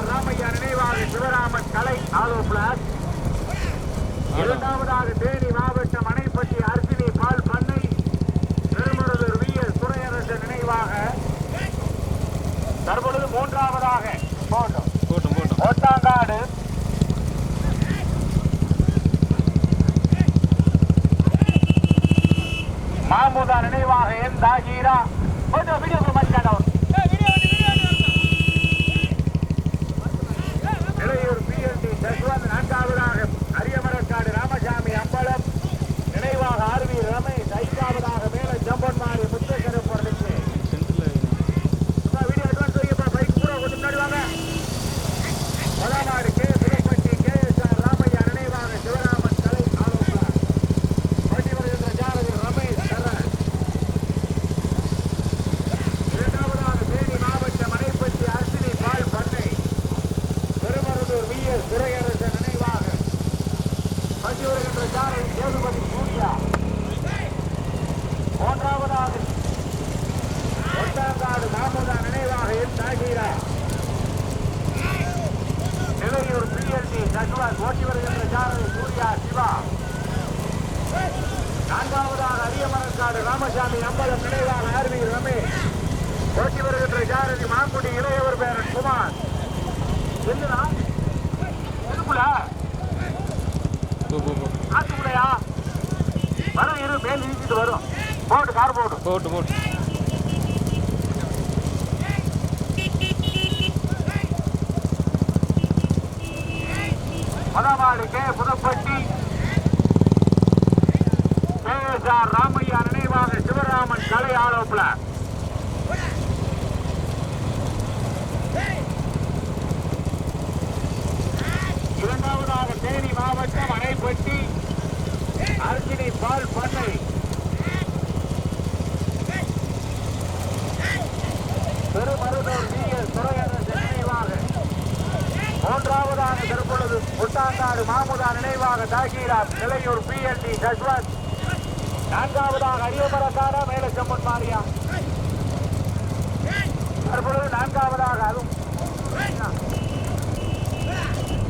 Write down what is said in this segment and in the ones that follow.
ராமையா நினைவாக சிவராமன் கலை ஆலோ பிளாஸ். இரண்டாவதாக தேனி மாவட்டம் அணைப்பட்டி அர்ஜுனி பால் பண்ணை பெருமருதூர் VS துரையரசு நினைவாக. தற்பொழுது மூன்றாவதாக ஓட்டாங்காடு மாமுதா நினைவாக என் தாஜீரா. இளையூர் PLT தஸ்வந்த். நான்காவதாக அரியமரக்காடு ராமசாமி அம்பலம் நினைவாக RV ரமேஷ். ஐந்தாவதாக மேல ஜம்பன்மாரி முத்தேஸ்வரர் பொருளுக்கு வீடியோ அட்வான்ஸ் வைக்கப்பா. பைக் பூரா கொஞ்சம் முன்னாடி வாங்க. முதலாடு கே திருப்பட்டி KSR ராமையா நினைவாக சிவராமன் கலை ஆலோசனை பட்டி வருகின்ற ஜானகி ரமேஷ் சரண். இரண்டாவதாக தேனி மாவட்டம் அணைப்பட்டி அர்ஜுனி பால் பண்ணை பெருமருதூர் VS துரையரசு நினைவாக பட்டி வருகின்ற ஜானகி சேதுபதி சூர்யா. மூன்றாவதாக ஒட்டாங்காடு மாமுதா நினைவாக என் தாகீரா. இளையூர் PLT தஸ்வந்த். ஓட்டி வருகின்ற ஜானகி சூர்யா சிவா. நான்காவதாக அரியமரக்காடு ராமசாமி அம்பலம் நினைவாக RV ரமேஷ். ஓட்டி வருகின்ற ஜானகி மாங்குடி இளையவர் பேரன் குமார். என்னடா எதுக்குள்ள ஆத்துக்குள்ளையா வரும்? இரு மேல் இழுச்சிட்டு வரும். போட்டு கார் போட்டு மதமாடு கே புதுப்பட்டி KSR ராமையா நினைவாக சிவராமன் கலை ஆலோசல. இரண்டாவதாக தேனி மாவட்டம் அணைப்பட்டி அர்ஜுனி பால் பண்ணை பெருமருதூர் VS துரையரசு நினைவாக. மூன்றாவதாக தற்பொழுது ஒட்டாங்காடு மாமுதா நினைவாக தாகீரா. இளையூர் PLT தஸ்வந்த். நான்காவதாக அரியமரக்காடு மேல ஜம்பன் மாரியா. தற்பொழுது நான்காவதாக அதுவும்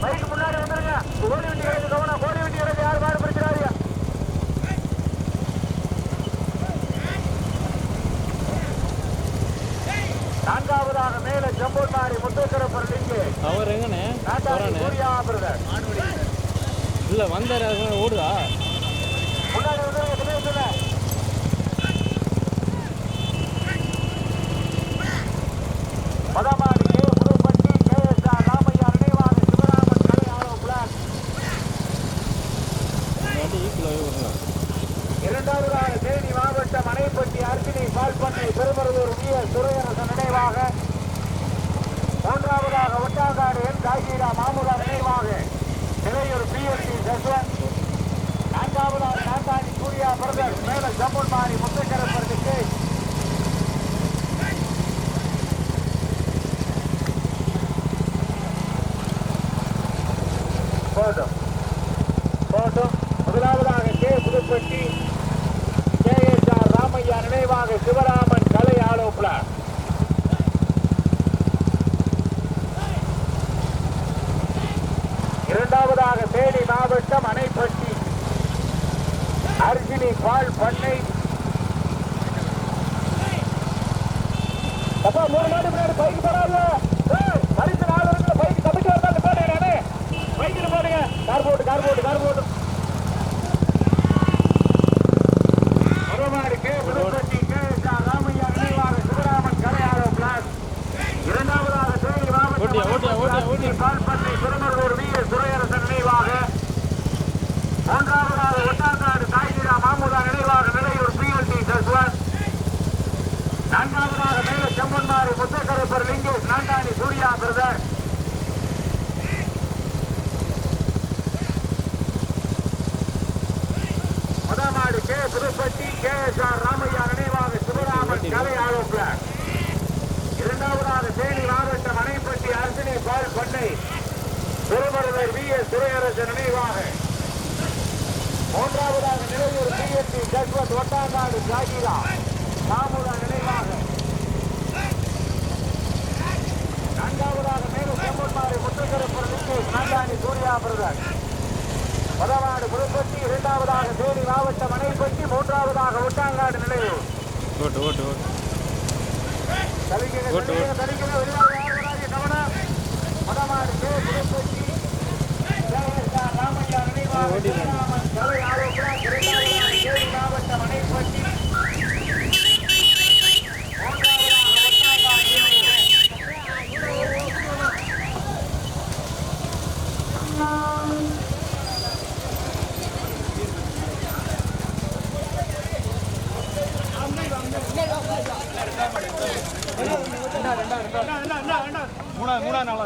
பைக்கு முன்னாடி வந்துருங்க. கோழி வண்டி கிடையாது கவனம். கோழி வண்டி கிடையாது யார் பாடு பிடிக்கிறாரு. நான்காவதாக மேல ஜம்பூர்மாரி முத்தேஸ்வரர் லிங்கு. அவர் எங்கண்ணே சூர்யா பிரதர் இல்ல வந்தாரு ஓடுதா முன்னாடி வந்துருங்க. தினேஷ் மதமாடி கே புதுப்பட்டி KSR ராமையா நினைவாக சிவராமன் கலை ஆலோ பிளாக். இரண்டாவதாக தேனி மாவட்டம் அணைப்பட்டி அர்ஜுனி பால் பண்ணை பெருமருதூர் VS துரையரசு நினைவாக. மூன்றாவதாக ஒட்டாங்காடு என் தாகீரா மாமுதா நினைவாக இளையூர் PLT தஸ்வந்த். நான்காவதாக நாட்டாணி சூர்யா பிரதர் மேல ஜம்பன்மாரி முத்தேஸ்வரர் பொருளுக்கு முதலாவதாக கே புதுப்பட்டி KSR ராமையா நினைவாக சிவராமன் கலை ஆலோசல. இரண்டாவதாக தேனி மாவட்டம் அணைப்பட்டி அர்ஜுனி பால் பண்ணை. அப்பா 3 நாடு முன்னாடி பைக் போறாங்க. பரிசு 4 இடத்துல பைக் தப்பிச்சு வரதாங்க போடுங்க. நானே பைக்கில் போடுங்க. கார் போட்டு மதமாடு கே புதுப்பட்டி KSR ராமையா நினைவாக சிவராமன் கலை ஆலோ பிளாஸ். இரண்டாவதாக தேனி மாவட்டம் பால் பண்ணை பெருமருதூர் VS துரையரசு நினைவாக. மூன்றாவதாக ஒட்டாங்காடு தாய்கிரா மாமுதா நினைவாக இளையூர் PLT தஸ்வந்த். நான்காவதாக மேல செம்மன்மாரி முத்தேஸ்வரர் லிங்கு. நாட்டாணி சூர்யா பிரதர். மதமாடு கே புதுப்பட்டி KSR ராமையா நினைவாக சிவராமன் கலை ஆலோசனை. இரண்டாவதாக தேனி மாவட்டம் அணைப்பட்டி அர்ஜுனி பால் பண்ணை பெருமருதூர் VS துரையரசு நினைவாக. மூன்றாவதாக இளையூர் PLT தஸ்வந்த் ஒட்டாங்காடு தாகீரா. மாமுதா நினைவாக. நான்காவதாக மேலும் செம்மன்மாரி முத்துக்கருப்பூருக்கு நான்காணி சூர்யா பிரதர். முதலாவது புதுப்பட்டி, இரண்டாவதாக தேனி மாவட்டம் அணைப்பட்டி, மூன்றாவதாக ஒட்டாங்காடு நிலையூர். ஓட்டு ஓட்டு ஓட்டு முதலாவது கே புதுப்பட்டி ராமையா நினைவாக கலை ஆலோசனை. இரண்டாவதாக தேனி மாவட்டம் அணைப்பட்டி, மூணாவது நாளா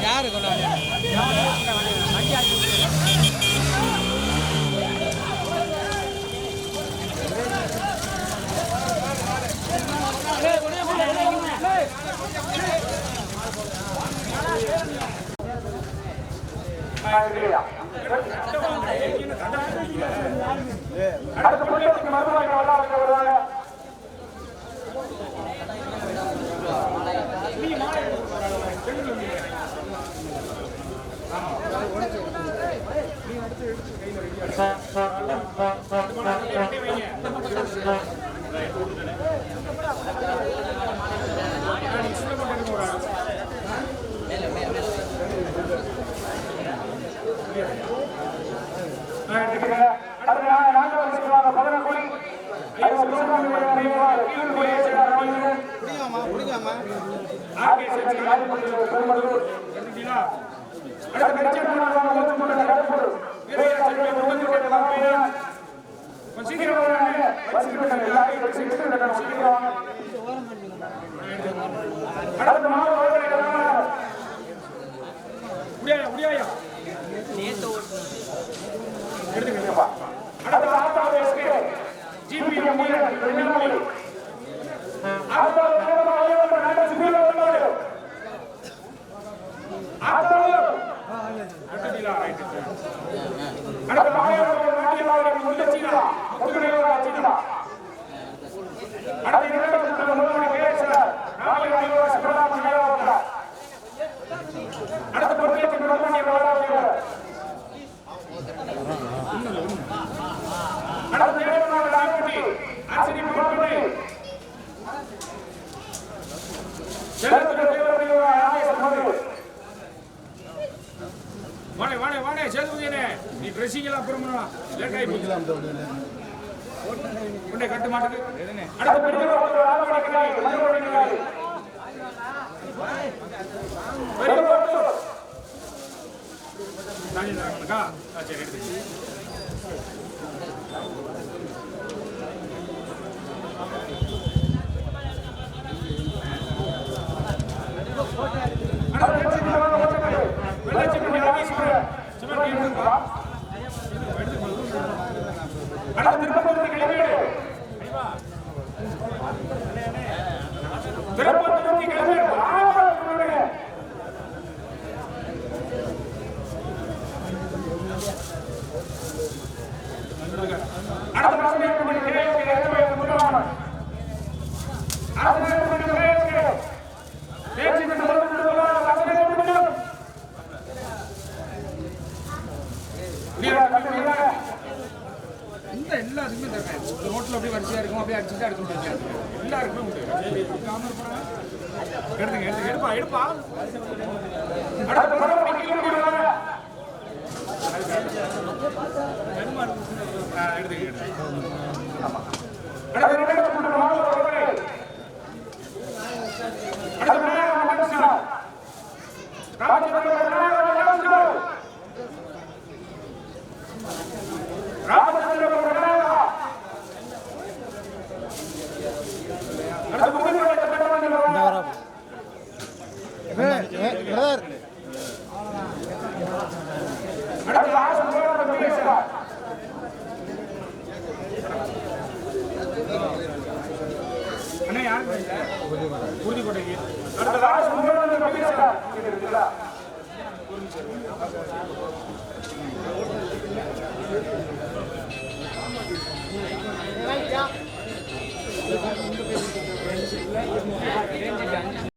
யாரு கொண்டாங்க அடுத்த புள்ளிக்கு மருத்துவமனை வல்லாளர்கள் வருவாங்க. கட்டு மாட்டுக்கு எல்லாருக்குமே தரேன். ரோட்டில் அப்படியே வரிசையாக இருக்கும், அப்படியே அடிச்சுட்டு அடுத்து முடியாது. எல்லாருக்குமே உண்டு. எடுத்துங்க எடுத்துங்க எடுப்பா எடுப்பா உறுதிப்படைக்கு அடுத்ததா